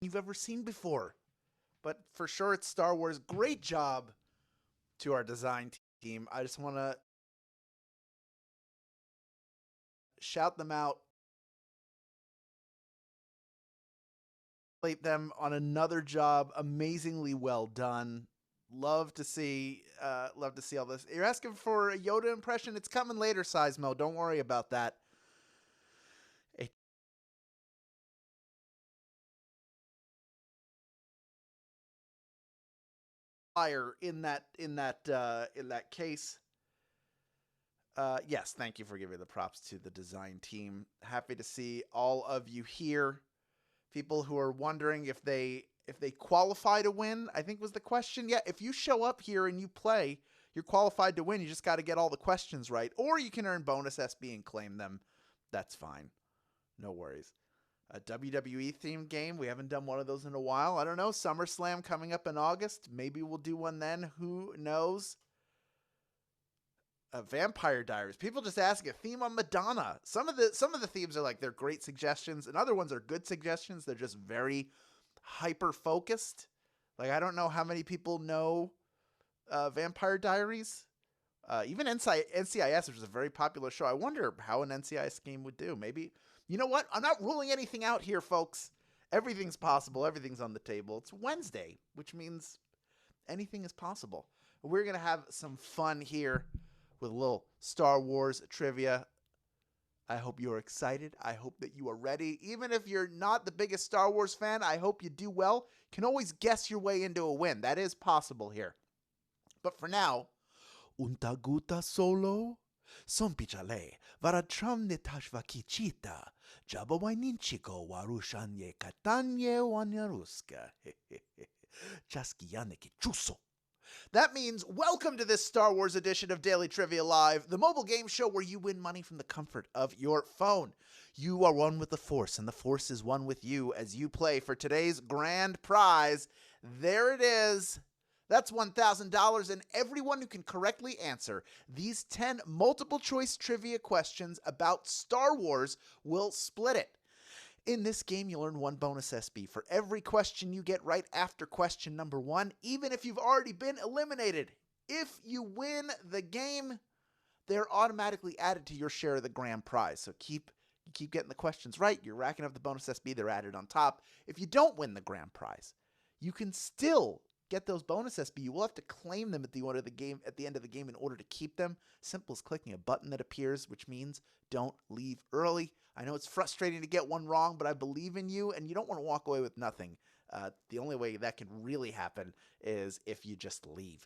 you've ever seen before. But for sure, it's Star Wars. Great job to our design team. I just want to shout them out, them on another job. Amazingly well done. Love to see all this. You're asking for a Yoda impression. It's coming later, Seismo. Don't worry about that. A fire in that case. Yes, thank you for giving the props to the design team. Happy to see all of you here. People who are wondering if they qualify to win, I think was the question. Yeah, if you show up here and you play, you're qualified to win. You just got to get all the questions right, or you can earn bonus SB and claim them. That's fine. No worries. A WWE themed game. We haven't done one of those in a while. I don't know. SummerSlam coming up in August. Maybe we'll do one then. Who knows? Vampire Diaries. People just ask a theme on Madonna. Some of the themes are like they're great suggestions, and other ones are good suggestions. They're just very hyper focused. Like I don't know how many people know Vampire Diaries. Even NCIS, which is a very popular show. I wonder how an NCIS game would do. Maybe, you know what? I'm not ruling anything out here, folks. Everything's possible. Everything's on the table. It's Wednesday, which means anything is possible. We're going to have some fun here with a little Star Wars trivia. I hope you're excited. I hope that you are ready. Even if you're not the biggest Star Wars fan, I hope you do well. You can always guess your way into a win. That is possible here. But for now, unta guta solo? Sompichale, varatramne tashvakichita, jabawaininchiko warushanye katanye wanyaruska. Chaskiyaneki chuso. That means welcome to this Star Wars edition of Daily Trivia Live, the mobile game show where you win money from the comfort of your phone. You are one with the Force, and the Force is one with you as you play for today's grand prize. There it is. That's $1,000, and everyone who can correctly answer these 10 multiple-choice trivia questions about Star Wars will split it. In this game, you'll earn one bonus SB for every question you get right after question number 1, even if you've already been eliminated. If you win the game, they're automatically added to your share of the grand prize. So keep getting the questions right. You're racking up the bonus SB. They're added on top. If you don't win the grand prize, you can still get those bonus SB. You will have to claim them at the end of the game in order to keep them. Simple as clicking a button that appears, which means don't leave early. I know it's frustrating to get one wrong, but I believe in you, and you don't want to walk away with nothing. The only way that can really happen is if you just leave.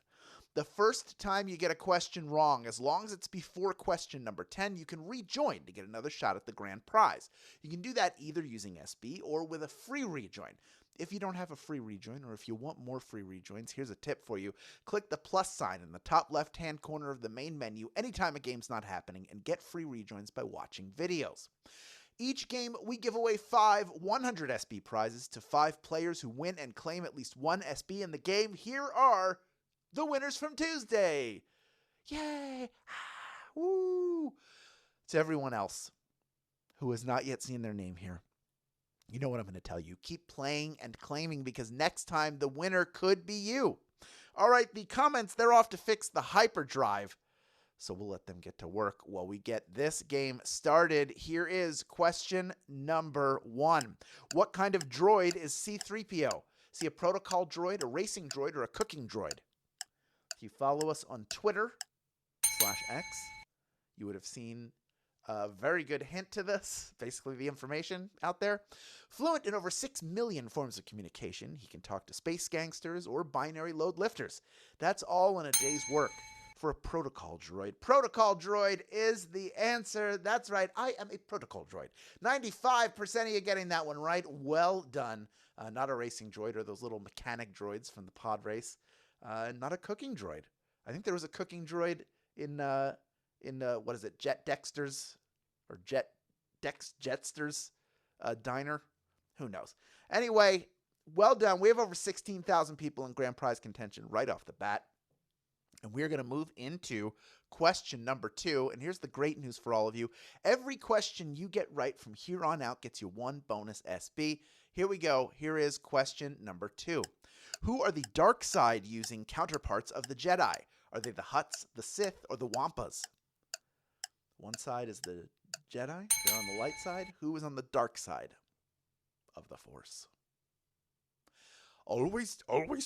The first time you get a question wrong, as long as it's before question number 10, you can rejoin to get another shot at the grand prize. You can do that either using SB or with a free rejoin. If you don't have a free rejoin, or if you want more free rejoins, here's a tip for you. Click the plus sign in the top left-hand corner of the main menu anytime a game's not happening and get free rejoins by watching videos. Each game, we give away 5 100 SB prizes to 5 players who win and claim at least 1 SB in the game. Here are the winners from Tuesday. Yay! Woo! To everyone else who has not yet seen their name here, you know what I'm going to tell you. Keep playing and claiming, because next time the winner could be you. All right, the comments, they're off to fix the hyperdrive. So we'll let them get to work while we get this game started. Here is question number 1. What kind of droid is C-3PO? Is he a protocol droid, a racing droid, or a cooking droid? If you follow us on Twitter/X, you would have seen a very good hint to this, basically the information out there. Fluent in over 6 million forms of communication, he can talk to space gangsters or binary load lifters. That's all in a day's work for a protocol droid. Protocol droid is the answer. That's right, I am a protocol droid. 95% of you getting that one right. Well done. Not a racing droid or those little mechanic droids from the pod race. Not a cooking droid. I think there was a cooking droid in what is it, Jet Dexter's or Jetster's diner? Who knows? Anyway, well done. We have over 16,000 people in grand prize contention right off the bat. And we're going to move into question number 2. And here's the great news for all of you. Every question you get right from here on out gets you 1 bonus SB. Here we go. Here is question number 2. Who are the dark side using counterparts of the Jedi? Are they the Hutts, the Sith, or the Wampas? One side is the Jedi. They're on the light side. Who is on the dark side of the Force? Always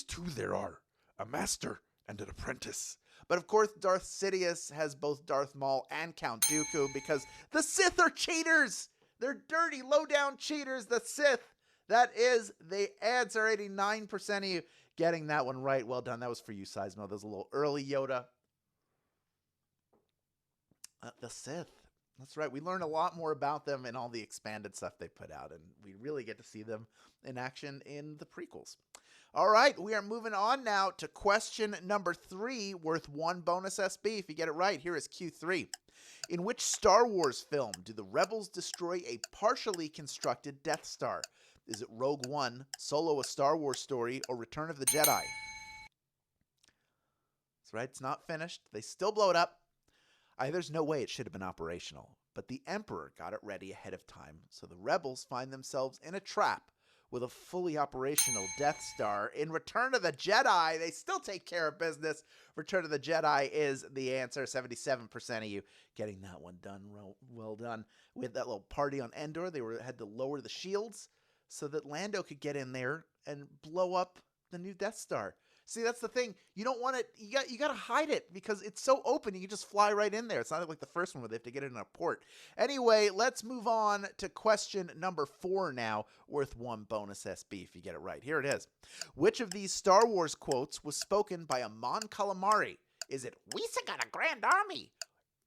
two there are, a master and an apprentice. But of course, Darth Sidious has both Darth Maul and Count Dooku because the Sith are cheaters. They're dirty, low-down cheaters, the Sith. That is the answer. 89% of you getting that one right. Well done. That was for you, Seismo. That was a little early, Yoda. The Sith. That's right. We learn a lot more about them in all the expanded stuff they put out, and we really get to see them in action in the prequels. All right, we are moving on now to question number 3, worth 1 bonus SB. If you get it right, here is Q3. In which Star Wars film do the Rebels destroy a partially constructed Death Star? Is it Rogue One, Solo: A Star Wars Story, or Return of the Jedi? That's right, it's not finished. They still blow it up. There's no way it should have been operational, but the Emperor got it ready ahead of time, so the Rebels find themselves in a trap with a fully operational Death Star. In Return of the Jedi, they still take care of business. Return of the Jedi is the answer. 77% of you getting that one done. Well done. We had that little party on Endor. They had to lower the shields so that Lando could get in there and blow up the new Death Star. See, that's the thing. You don't want it. You got to hide it because it's so open. You can just fly right in there. It's not like the first one where they have to get it in a port. Anyway, let's move on to question number 4 now, worth 1 bonus SB if you get it right. Here it is. Which of these Star Wars quotes was spoken by a Mon Calamari? Is it, "We got a grand army"?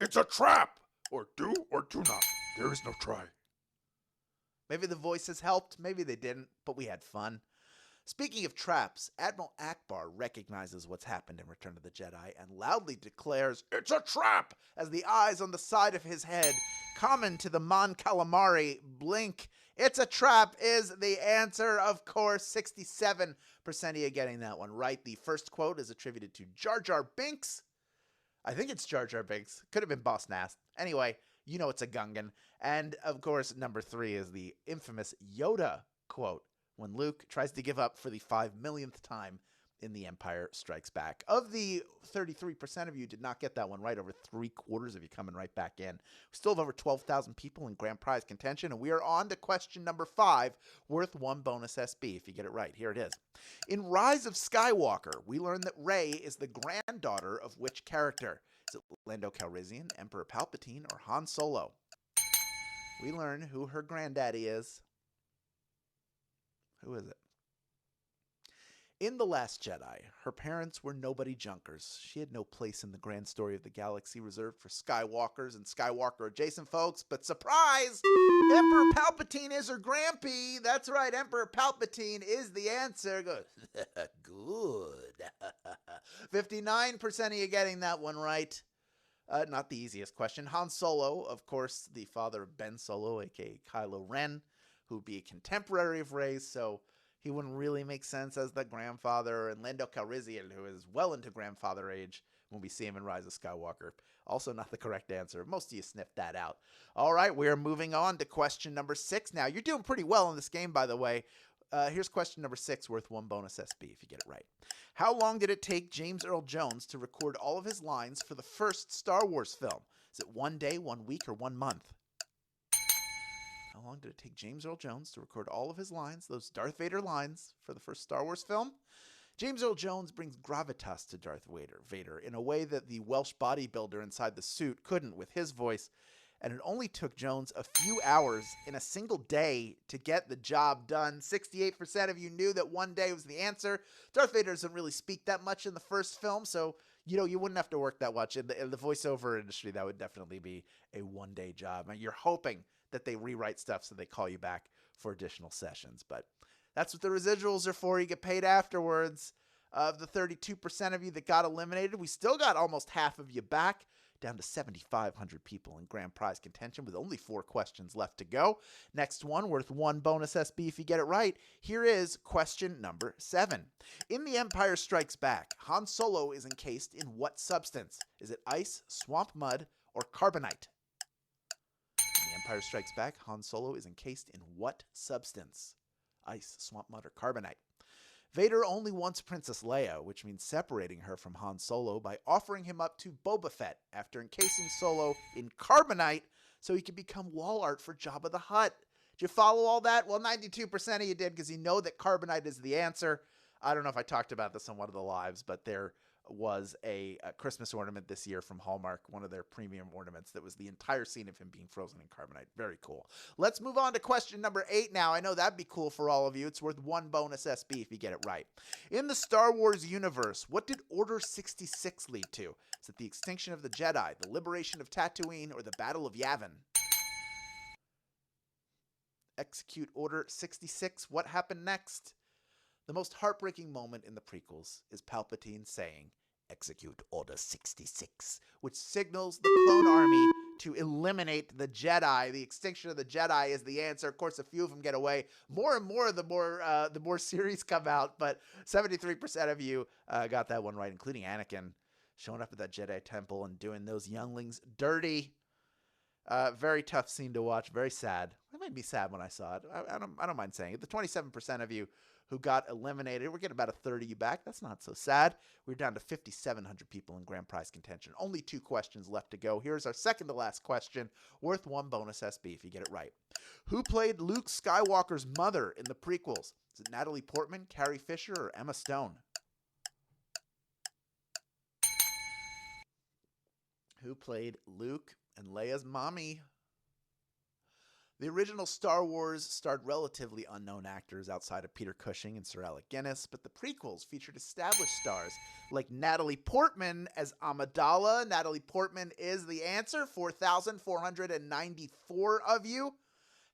It's a trap! Or do not. There is no try. Maybe the voices helped. Maybe they didn't, but we had fun. Speaking of traps, Admiral Akbar recognizes what's happened in Return of the Jedi and loudly declares, "It's a trap!" as the eyes on the side of his head, common to the Mon Calamari, blink. It's a trap is the answer, of course. 67% of you getting that one right. The first quote is attributed to Jar Jar Binks. I think it's Jar Jar Binks. Could have been Boss Nass. Anyway, you know it's a Gungan. And, of course, number 3 is the infamous Yoda quote, when Luke tries to give up for the 5 millionth time in The Empire Strikes Back. Of the 33% of you did not get that one right, over 3/4 of you coming right back in. We still have over 12,000 people in grand prize contention, and we are on to question number 5, worth 1 bonus SB if you get it right. Here it is. In Rise of Skywalker, we learn that Rey is the granddaughter of which character? Is it Lando Calrissian, Emperor Palpatine, or Han Solo? We learn who her granddaddy is. Who is it? In The Last Jedi, her parents were nobody junkers. She had no place in the grand story of the galaxy reserved for Skywalkers and Skywalker-adjacent folks. But surprise! Emperor Palpatine is her grampy. That's right, Emperor Palpatine is the answer. Good. 59% of you getting that one right. Not the easiest question. Han Solo, of course, the father of Ben Solo, a.k.a. Kylo Ren, who would be a contemporary of Rey's, so he wouldn't really make sense as the grandfather. And Lando Calrissian, who is well into grandfather age when we see him in Rise of Skywalker. Also not the correct answer. Most of you sniffed that out. All right, we are moving on to question number 6 now. You're doing pretty well in this game, by the way. Here's question number 6, worth 1 bonus SB if you get it right. How long did it take James Earl Jones to record all of his lines for the first Star Wars film? Is it 1 day, 1 week, or 1 month? How long did it take James Earl Jones to record all of his lines, those Darth Vader lines, for the first Star Wars film? James Earl Jones brings gravitas to Darth Vader in a way that the Welsh bodybuilder inside the suit couldn't with his voice, and it only took Jones a few hours in a single day to get the job done. 68% of you knew that 1 day was the answer. Darth Vader doesn't really speak that much in the first film, so you wouldn't have to work that much. In the voiceover industry, that would definitely be a 1-day job. And you're hoping that they rewrite stuff so they call you back for additional sessions. But that's what the residuals are for. You get paid afterwards. Of the 32% of you that got eliminated, we still got almost half of you back, down to 7,500 people in grand prize contention with only 4 questions left to go. Next one, worth 1 bonus SB if you get it right. Here is question number 7. In The Empire Strikes Back, Han Solo is encased in what substance? Is it ice, swamp mud, or carbonite? In The Empire Strikes Back, Han Solo is encased in what substance? ice, swamp mud, or carbonite. Vader only wants Princess Leia, which means separating her from Han Solo by offering him up to Boba Fett after encasing Solo in carbonite so he could become wall art for Jabba the Hutt. Did you follow all that? Well, 92% of you did because you know that carbonite is the answer. I don't know if I talked about this on one of the lives, but there was a Christmas ornament this year from Hallmark, one of their premium ornaments that was the entire scene of him being frozen in carbonite. Very cool. Let's move on to question number 8 now. I know that'd be cool for all of you. It's worth 1 bonus SB if you get it right. In the Star Wars universe, what did Order 66 lead to? Is it the extinction of the Jedi, the liberation of Tatooine, or the Battle of Yavin? Execute Order 66. What happened next? The most heartbreaking moment in the prequels is Palpatine saying, "Execute Order 66," which signals the clone army to eliminate the Jedi. The extinction of the Jedi is the answer. Of course, a few of them get away. More and more, the more series come out, but 73% of you got that one right, including Anakin showing up at that Jedi temple and doing those younglings dirty. Very tough scene to watch. Very sad. It made me sad when I saw it. I don't mind saying it. The 27% of you who got eliminated, we're getting about a third of you back. That's not so sad. We're down to 5,700 people in grand prize contention. Only 2 questions left to go. Here's our second to last question, worth 1 bonus SB if you get it right. Who played Luke Skywalker's mother in the prequels? Is it Natalie Portman, Carrie Fisher, or Emma Stone? Who played Luke and Leia's mommy? The original Star Wars starred relatively unknown actors outside of Peter Cushing and Sir Alec Guinness, but the prequels featured established stars like Natalie Portman as Amidala. Natalie Portman is the answer. 4,494 of you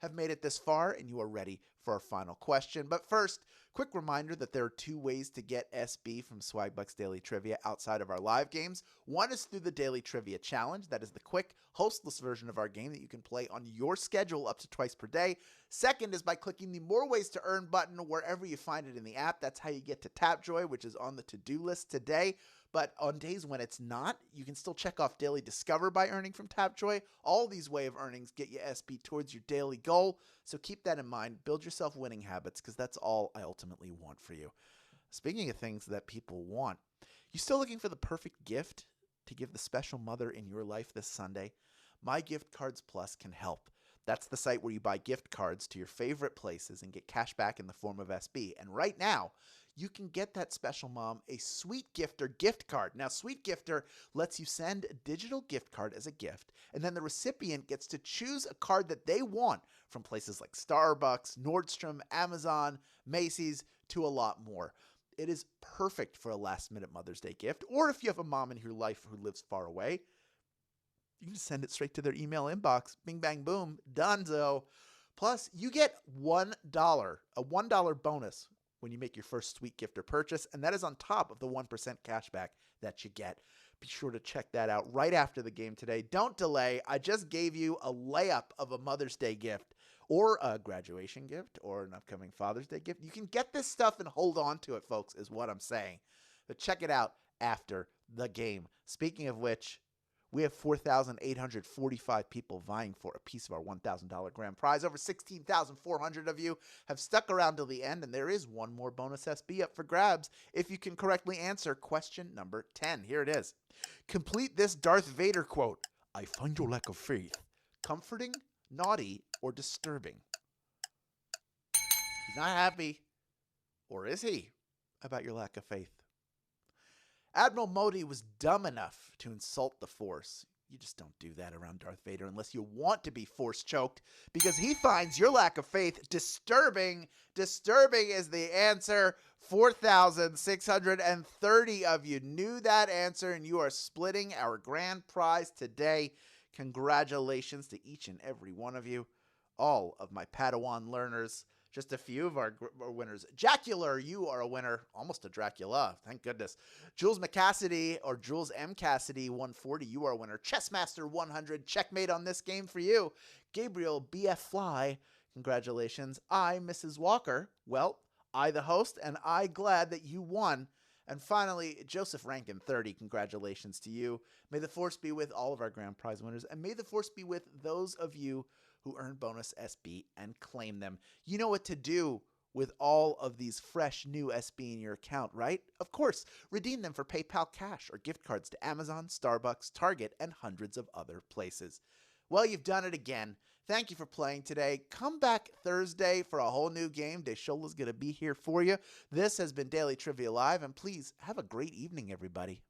have made it this far, and you are ready for our final question. But first, quick reminder that there are 2 ways to get SB from Swagbucks Daily Trivia outside of our live games. One is through the Daily Trivia Challenge. That is the quick, hostless version of our game that you can play on your schedule up to twice per day. Second is by clicking the More Ways to Earn button wherever you find it in the app. That's how you get to Tapjoy, which is on the to-do list today. But on days when it's not, you can still check off Daily Discover by earning from Tapjoy. All these way of earnings get you SB towards your daily goal. So keep that in mind. Build yourself winning habits because that's all I ultimately want for you. Speaking of things that people want, you still looking for the perfect gift to give the special mother in your life this Sunday? My Gift Cards Plus can help. That's the site where you buy gift cards to your favorite places and get cash back in the form of SB. And right now, you can get that special mom a Sweet Gifter gift card. Now, Sweet Gifter lets you send a digital gift card as a gift, and then the recipient gets to choose a card that they want from places like Starbucks, Nordstrom, Amazon, Macy's, to a lot more. It is perfect for a last-minute Mother's Day gift, or if you have a mom in your life who lives far away, you can just send it straight to their email inbox. Bing, bang, boom. Donezo. Plus, you get $1, a $1 bonus when you make your first Sweet Gifter purchase, and that is on top of the 1% cash back that you get. Be sure to check that out right after the game today. Don't delay. I just gave you a layup of a Mother's Day gift or a graduation gift or an upcoming Father's Day gift. You can get this stuff and hold on to it, folks, is what I'm saying. But check it out after the game. Speaking of which, we have 4,845 people vying for a piece of our $1,000 grand prize. Over 16,400 of you have stuck around till the end, and there is one more bonus SB up for grabs if you can correctly answer question number 10. Here it is. Complete this Darth Vader quote. "I find your lack of faith comforting, naughty, or disturbing." He's not happy. Or is he? About your lack of faith. Admiral Modi was dumb enough to insult the Force. You just don't do that around Darth Vader unless you want to be Force choked, because he finds your lack of faith disturbing. Disturbing is the answer. 4,630 of you knew that answer, and you are splitting our grand prize today. Congratulations to each and every one of you. All of my Padawan learners. Just a few of our winners. Jacular, you are a winner. Almost a Dracula. Thank goodness. Jules McCassidy, or Jules M. Cassidy, 140, you are a winner. Chessmaster 100, checkmate on this game for you. Gabriel BF Fly, congratulations. I, Mrs. Walker, well, I the host, and I glad that you won. And finally, Joseph Rankin, 30, congratulations to you. May the Force be with all of our grand prize winners, and may the Force be with those of you who earn bonus SB and claim them. You know what to do with all of these fresh new SB in your account, right? Of course, redeem them for PayPal Cash or gift cards to Amazon, Starbucks, Target, and hundreds of other places. Well, you've done it again. Thank you for playing today. Come back Thursday for a whole new game. Deshola's going to be here for you. This has been Daily Trivia Live, and please have a great evening, everybody.